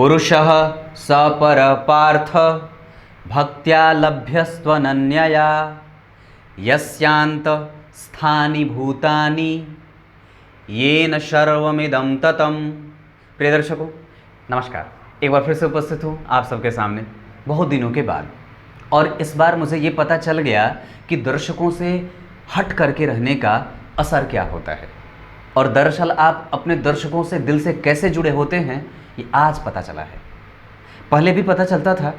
पुरुषः स पर पार्थ भक्त्या लभ्यस्त्वनन्यया यस्यांत स्थानि भूतानि येन सर्वमिदं ततम्। प्रिय दर्शकों नमस्कार, एक बार फिर से उपस्थित हूँ आप सबके सामने बहुत दिनों के बाद। और इस बार मुझे ये पता चल गया कि दर्शकों से हट करके रहने का असर क्या होता है, और दरअसल आप अपने दर्शकों से दिल से कैसे जुड़े होते हैं ये आज पता चला है। पहले भी पता चलता था,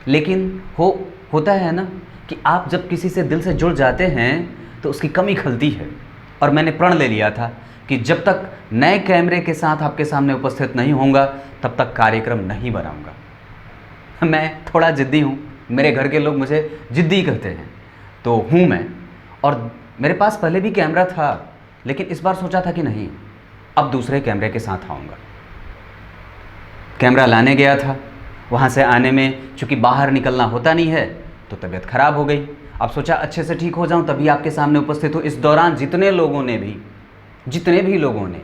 लेकिन होता है ना कि आप जब किसी से दिल से जुड़ जाते हैं तो उसकी कमी खलती है। और मैंने प्रण ले लिया था कि जब तक नए कैमरे के साथ आपके सामने उपस्थित नहीं होऊंगा तब तक कार्यक्रम नहीं बनाऊंगा। मैं थोड़ा ज़िद्दी हूँ, मेरे घर के लोग मुझे ज़िद्दी कहते हैं, तो हूँ मैं। और मेरे पास पहले भी कैमरा था, लेकिन इस बार सोचा था कि नहीं, अब दूसरे कैमरे के साथ आऊँगा। कैमरा लाने गया था, वहाँ से आने में चूँकि बाहर निकलना होता नहीं है तो तबीयत ख़राब हो गई। अब सोचा अच्छे से ठीक हो जाऊँ तभी आपके सामने उपस्थित हूँ। इस दौरान जितने भी लोगों ने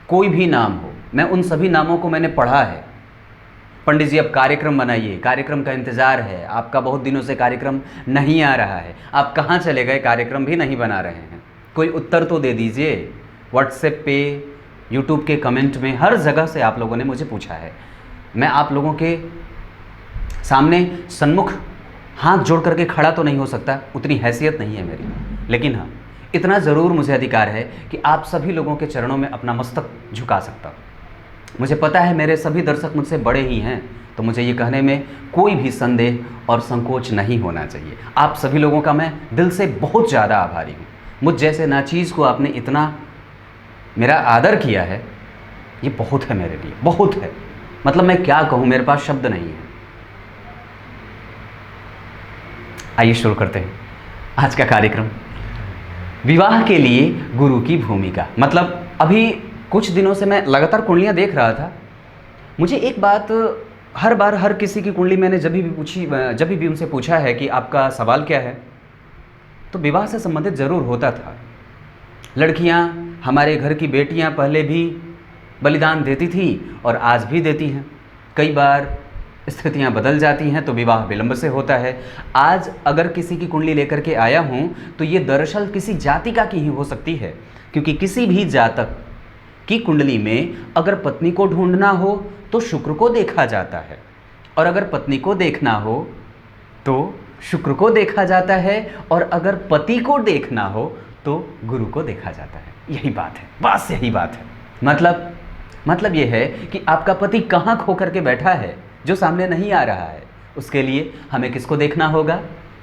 कोई भी नाम हो, मैं उन सभी नामों को मैंने पढ़ा है। पंडित जी अब कार्यक्रम बनाइए, कार्यक्रम का इंतज़ार है, आपका बहुत दिनों से कार्यक्रम नहीं आ रहा है, आप कहाँ चले गए, कार्यक्रम भी नहीं बना रहे हैं, कोई उत्तर तो दे दीजिए। व्हाट्सएप पे, यूट्यूब के कमेंट में, हर जगह से आप लोगों ने मुझे पूछा है। मैं आप लोगों के सामने सन्मुख हाथ जोड़ करके खड़ा तो नहीं हो सकता, उतनी हैसियत नहीं है मेरी, लेकिन हाँ इतना ज़रूर मुझे अधिकार है कि आप सभी लोगों के चरणों में अपना मस्तक झुका सकता हूँ। मुझे पता है मेरे सभी दर्शक मुझसे बड़े ही हैं, तो मुझे ये कहने में कोई भी संदेह और संकोच नहीं होना चाहिए। आप सभी लोगों का मैं दिल से बहुत ज़्यादा आभारी हूँ। मुझ जैसे नाचीज़ को आपने इतना मेरा आदर किया है, ये बहुत है मेरे लिए, बहुत है। मतलब मैं क्या कहूँ, मेरे पास शब्द नहीं है। आइए शुरू करते हैं आज का कार्यक्रम। विवाह के लिए गुरु की भूमिका। मतलब अभी कुछ दिनों से मैं लगातार कुंडलियाँ देख रहा था। मुझे एक बात हर बार हर किसी की कुंडली मैंने जब भी उनसे पूछा है कि आपका सवाल क्या है, तो विवाह से संबंधित ज़रूर होता था। लड़कियाँ, हमारे घर की बेटियाँ पहले भी बलिदान देती थी और आज भी देती हैं। कई बार स्थितियाँ बदल जाती हैं तो विवाह विलंब से होता है। आज अगर किसी की कुंडली लेकर के आया हूँ तो ये दरअसल किसी जातिका की ही हो सकती है, क्योंकि किसी भी जातक की कुंडली में अगर पत्नी को ढूंढना हो तो शुक्र को देखा जाता है, और अगर पत्नी को देखना हो तो शुक्र को देखा जाता है, और अगर पति को देखना हो तो गुरु को देखा जाता है। यही बात है, बस यही बात है। मतलब ये है कि आपका पति कहाँ खो करके बैठा है जो सामने नहीं आ रहा है। उसके लिए हमें किसको देखना होगा?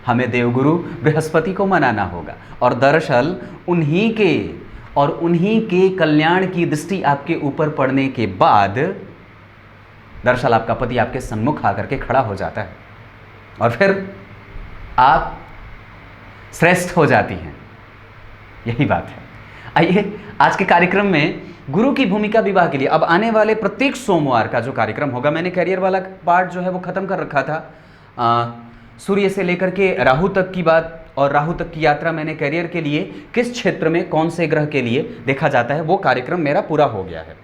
हमें देवगुरु बृहस्पति को मनाना होगा। और दरअसल उन्हीं के कल्याण की दृष्टि आपके ऊपर पड़ने के बाद दरअसल आपका पति आपके सन्मुख आकर के खड़ा हो जाता है, और फिर आप श्रेष्ठ हो जाती हैं। यही बात है। आइए आज के कार्यक्रम में गुरु की भूमिका विवाह के लिए। अब आने वाले प्रत्येक सोमवार का जो कार्यक्रम होगा, मैंने कैरियर वाला पार्ट जो है वो ख़त्म कर रखा था। सूर्य से लेकर के राहु तक की बात, और राहु तक की यात्रा मैंने कैरियर के लिए किस क्षेत्र में कौन से ग्रह के लिए देखा जाता है, वो कार्यक्रम मेरा पूरा हो गया है।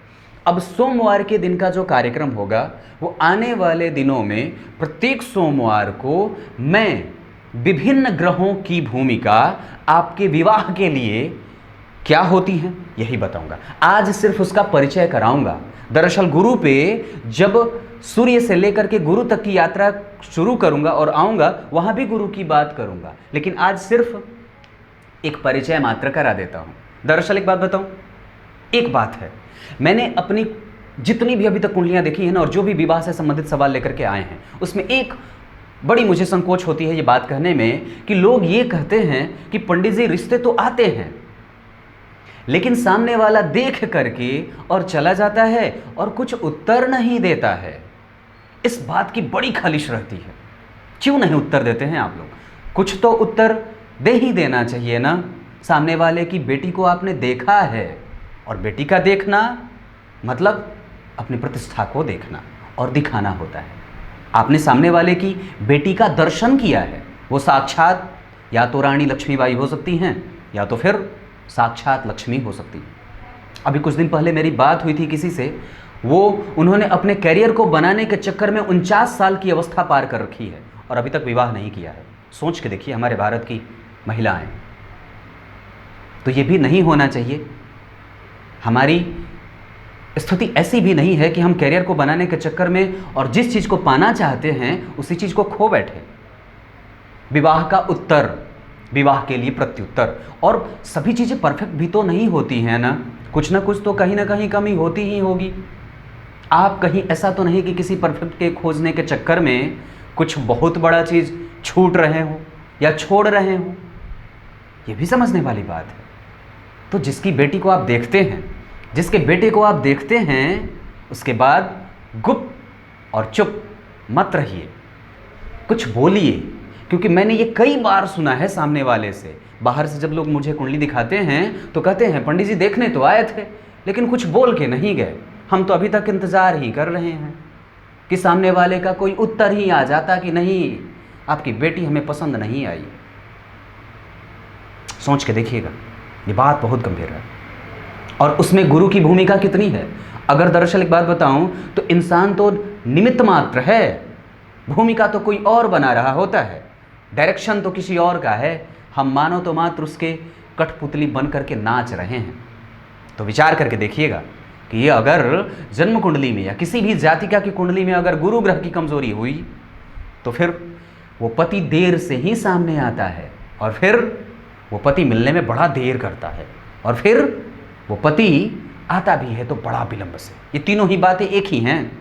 अब सोमवार के दिन का जो कार्यक्रम होगा वो आने वाले दिनों में प्रत्येक सोमवार को मैं विभिन्न ग्रहों की भूमिका आपके विवाह के लिए क्या होती हैं यही बताऊंगा। आज सिर्फ उसका परिचय कराऊंगा। दरअसल गुरु पे जब सूर्य से लेकर के गुरु तक की यात्रा शुरू करूंगा और आऊंगा, वहां भी गुरु की बात करूंगा, लेकिन आज सिर्फ एक परिचय मात्र करा देता हूं। दरअसल एक बात बताऊं, एक बात है, मैंने अपनी जितनी भी अभी तक कुंडलियां देखी हैं ना, और जो भी विवाह से संबंधित सवाल लेकर के आए हैं, उसमें एक बड़ी मुझे संकोच होती है ये बात कहने में कि लोग ये कहते हैं कि पंडित जी रिश्ते तो आते हैं, लेकिन सामने वाला देख करके और चला जाता है और कुछ उत्तर नहीं देता है। इस बात की बड़ी खालिश रहती है। क्यों नहीं उत्तर देते हैं आप लोग? कुछ तो उत्तर दे ही देना चाहिए ना। सामने वाले की बेटी को आपने देखा है, और बेटी का देखना मतलब अपनी प्रतिष्ठा को देखना और दिखाना होता है। आपने सामने वाले की बेटी का दर्शन किया है, वो साक्षात या तो रानी लक्ष्मीबाई हो सकती हैं, या तो फिर साक्षात लक्ष्मी हो सकती है। अभी कुछ दिन पहले मेरी बात हुई थी किसी से, वो उन्होंने अपने कैरियर को बनाने के चक्कर में 49 साल की अवस्था पार कर रखी है और अभी तक विवाह नहीं किया है। सोच के देखिए हमारे भारत की महिलाएं। तो ये भी नहीं होना चाहिए। हमारी स्थिति ऐसी भी नहीं है कि हम कैरियर को बनाने के चक्कर में और जिस चीज़ को पाना चाहते हैं उसी चीज़ को खो बैठे। विवाह का उत्तर, विवाह के लिए प्रत्युत्तर। और सभी चीज़ें परफेक्ट भी तो नहीं होती हैं ना कुछ तो कहीं ना कहीं कमी होती ही होगी। आप कहीं ऐसा तो नहीं कि किसी परफेक्ट के खोजने के चक्कर में कुछ बहुत बड़ा चीज़ छूट रहे हो या छोड़ रहे हो। ये भी समझने वाली बात है। तो जिसकी बेटी को आप देखते हैं, जिसके बेटे को आप देखते हैं, उसके बाद गुप और चुप मत रहिए, कुछ बोलिए। क्योंकि मैंने ये कई बार सुना है सामने वाले से, बाहर से जब लोग मुझे कुंडली दिखाते हैं तो कहते हैं पंडित जी देखने तो आए थे लेकिन कुछ बोल के नहीं गए, हम तो अभी तक इंतज़ार ही कर रहे हैं कि सामने वाले का कोई उत्तर ही आ जाता कि नहीं आपकी बेटी हमें पसंद नहीं आई। सोच के देखिएगा, ये बात बहुत गंभीर है। और उसमें गुरु की भूमिका कितनी है। अगर दरअसल एक बात बताऊं तो इंसान तो निमित्त मात्र है, भूमिका तो कोई और बना रहा होता है, डायरेक्शन तो किसी और का है। हम मानो तो मात्र उसके कठपुतली बन करके नाच रहे हैं। तो विचार करके देखिएगा कि ये अगर जन्म कुंडली में या किसी भी जातिका की कुंडली में अगर गुरु ग्रह की कमजोरी हुई तो फिर वो पति देर से ही सामने आता है और फिर वो पति मिलने में बड़ा देर करता है और फिर वो पति आता भी है तो बड़ा विलंब से। ये तीनों ही बातें एक ही हैं,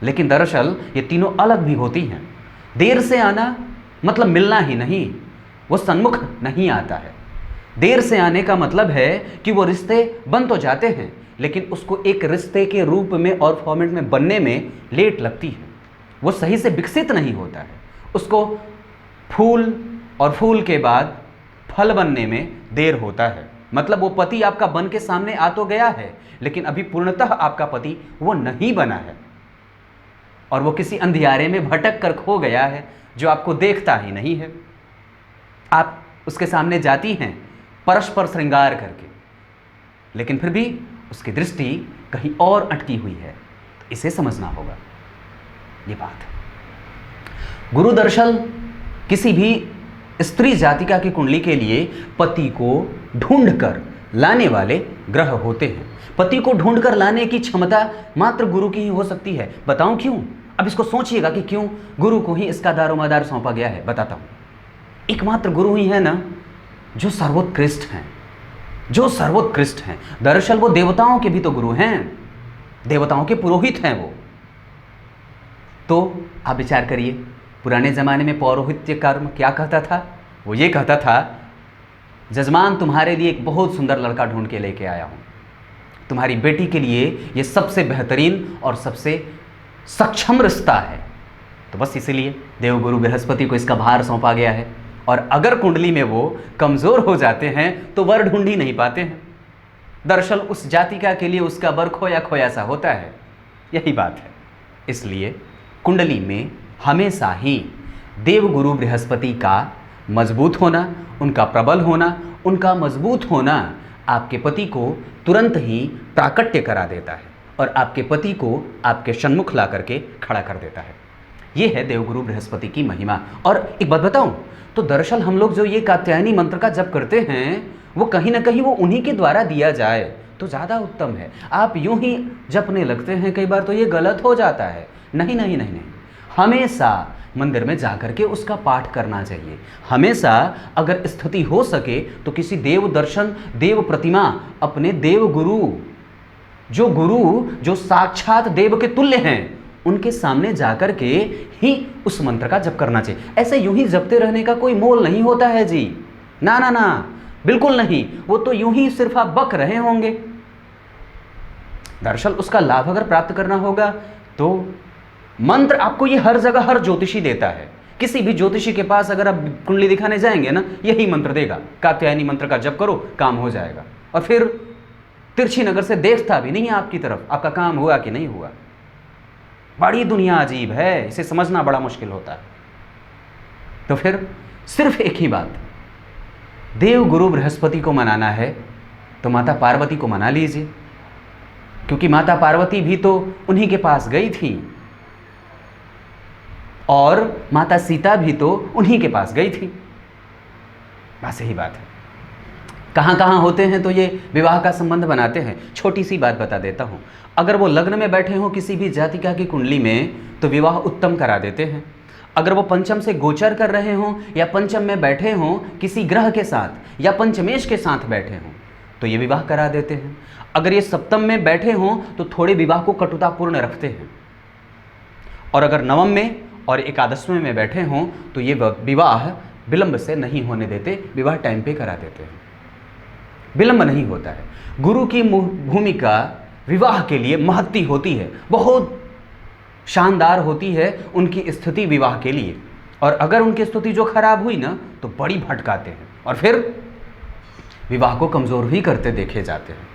लेकिन दरअसल ये तीनों अलग भी होती हैं। देर से आना मतलब मिलना ही नहीं, वो सन्मुख नहीं आता है। देर से आने का मतलब है कि वो रिश्ते बन तो जाते हैं लेकिन उसको एक रिश्ते के रूप में और फॉर्मेट में बनने में लेट लगती है, वो सही से विकसित नहीं होता है। उसको फूल और फूल के बाद फल बनने में देर होता है। मतलब वो पति आपका बन के सामने आ तो गया है लेकिन अभी पूर्णतः आपका पति वो नहीं बना है और वो किसी अंधियारे में भटक कर खो गया है जो आपको देखता ही नहीं है। आप उसके सामने जाती हैं परस्पर श्रृंगार करके, लेकिन फिर भी उसकी दृष्टि कहीं और अटकी हुई है। तो इसे समझना होगा, ये बात है। गुरु दरअसल किसी भी स्त्री जातिका की कुंडली के लिए पति को ढूंढकर लाने वाले ग्रह होते हैं। पति को ढूंढकर लाने की क्षमता मात्र गुरु की ही हो सकती है। बताऊं क्यों? अब इसको सोचिएगा कि क्यों गुरु को ही इसका दारोमदार सौंपा गया है। बताता हूं। एकमात्र गुरु ही है ना जो सर्वोत्कृष्ट हैं, जो सर्वोत्कृष्ट हैं। दरअसल वो देवताओं के भी तो गुरु हैं, देवताओं के पुरोहित हैं वो। तो आप विचार करिए, पुराने ज़माने में पौरोहित्य कर्म क्या कहता था? वो ये कहता था, जजमान तुम्हारे लिए एक बहुत सुंदर लड़का ढूंढ के लेके आया हूँ, तुम्हारी बेटी के लिए ये सबसे बेहतरीन और सबसे सक्षम रिश्ता है। तो बस इसीलिए देवगुरु बृहस्पति को इसका भार सौंपा गया है। और अगर कुंडली में वो कमज़ोर हो जाते हैं तो वर ढूंढ ही नहीं पाते हैं। दरअसल उस जातिका के लिए उसका वर खोया खोया सा होता है, यही बात है। इसलिए कुंडली में हमेशा ही देवगुरु बृहस्पति का मजबूत होना, उनका प्रबल होना, उनका मजबूत होना आपके पति को तुरंत ही प्राकट्य करा देता है और आपके पति को आपके सन्मुख ला करके खड़ा कर देता है। ये है देवगुरु बृहस्पति की महिमा। और एक बात बताऊं तो दरअसल हम लोग जो ये कात्यायनी मंत्र का जप करते हैं वो कहीं ना कहीं वो उन्हीं के द्वारा दिया जाए तो ज़्यादा उत्तम है। आप यूं ही जपने लगते हैं कई बार तो ये गलत हो जाता है। नहीं नहीं नहीं नहीं, हमेशा मंदिर में जाकर के उसका पाठ करना चाहिए। हमेशा अगर स्थिति हो सके तो किसी देव दर्शन, देव प्रतिमा, अपने देव गुरु जो साक्षात देव के तुल्य हैं उनके सामने जाकर के ही उस मंत्र का जप करना चाहिए। ऐसे यूं ही जपते रहने का कोई मोल नहीं होता है जी, ना ना ना, बिल्कुल नहीं। वो तो यूं ही सिर्फ आप बक रहे होंगे। दरअसल उसका लाभ अगर प्राप्त करना होगा तो मंत्र आपको ये हर जगह हर ज्योतिषी देता है। किसी भी ज्योतिषी के पास अगर आप कुंडली दिखाने जाएंगे ना, यही मंत्र देगा, कात्यायनी मंत्र का जप करो, काम हो जाएगा। और फिर तिरछी नगर से देखता भी नहीं है आपकी तरफ, आपका काम हुआ कि नहीं हुआ। बड़ी दुनिया अजीब है, इसे समझना बड़ा मुश्किल होता है। तो फिर सिर्फ एक ही बात, देव गुरु बृहस्पति को मनाना है तो माता पार्वती को मना लीजिए, क्योंकि माता पार्वती भी तो उन्हीं के पास गई थी और माता सीता भी तो उन्हीं के पास गई थी। बस यही बात है। कहाँ कहाँ होते हैं तो ये विवाह का संबंध बनाते हैं। छोटी सी बात बता देता हूँ, अगर वो लग्न में बैठे हों किसी भी जातिका की कुंडली में तो विवाह उत्तम करा देते हैं। अगर वो पंचम से गोचर कर रहे हों या पंचम में बैठे हों किसी ग्रह के साथ या पंचमेश के साथ बैठे हों तो ये विवाह करा देते हैं। अगर ये सप्तम में बैठे हों तो थोड़े विवाह को कटुतापूर्ण रखते हैं। और अगर नवम में और एकादशवें में बैठे हों तो ये विवाह विलंब से नहीं होने देते, विवाह टाइम पे करा देते हैं, विलंब नहीं होता है। गुरु की भूमिका विवाह के लिए महत्ती होती है, बहुत शानदार होती है उनकी स्थिति विवाह के लिए। और अगर उनकी स्थिति जो खराब हुई ना तो बड़ी भटकाते हैं और फिर विवाह को कमज़ोर भी करते देखे जाते हैं।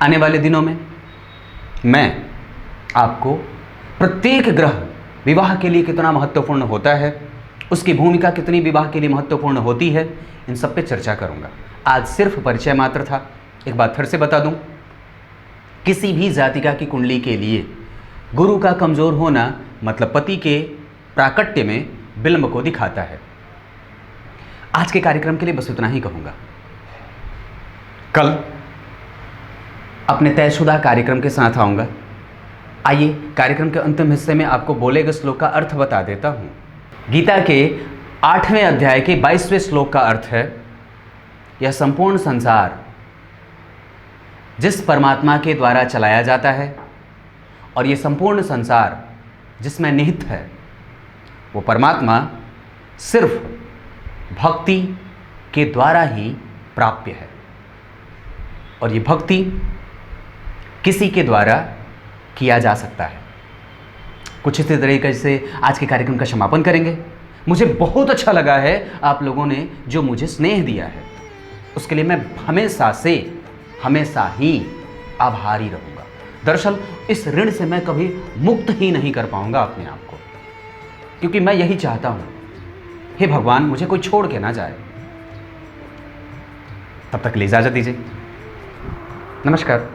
आने वाले दिनों में मैं आपको प्रत्येक ग्रह विवाह के लिए कितना महत्वपूर्ण होता है, उसकी भूमिका कितनी विवाह के लिए महत्वपूर्ण होती है, इन सब पे चर्चा करूंगा। आज सिर्फ परिचय मात्र था। एक बात फिर से बता दूं, किसी भी जातिका की कुंडली के लिए गुरु का कमज़ोर होना मतलब पति के प्राकट्य में विलंब को दिखाता है। आज के कार्यक्रम के लिए बस इतना ही कहूँगा। कल अपने तयशुदा कार्यक्रम के साथ आऊँगा। आइए कार्यक्रम के अंतिम हिस्से में आपको बोले गए श्लोक का अर्थ बता देता हूँ। गीता के 8वें अध्याय के 22वें श्लोक का अर्थ है, यह संपूर्ण संसार जिस परमात्मा के द्वारा चलाया जाता है और ये संपूर्ण संसार जिसमें निहित है वो परमात्मा सिर्फ भक्ति के द्वारा ही प्राप्य है। और ये भक्ति किसी के द्वारा किया जा सकता है। कुछ इसी तरीके से आज के कार्यक्रम का समापन करेंगे। मुझे बहुत अच्छा लगा है आप लोगों ने जो मुझे स्नेह दिया है, उसके लिए मैं हमेशा ही आभारी रहूँगा। दरअसल इस ऋण से मैं कभी मुक्त ही नहीं कर पाऊँगा अपने आप को, क्योंकि मैं यही चाहता हूँ, हे भगवान मुझे कोई छोड़ के ना जाए। तब तक के लिए इजाज़त दीजिए। नमस्कार।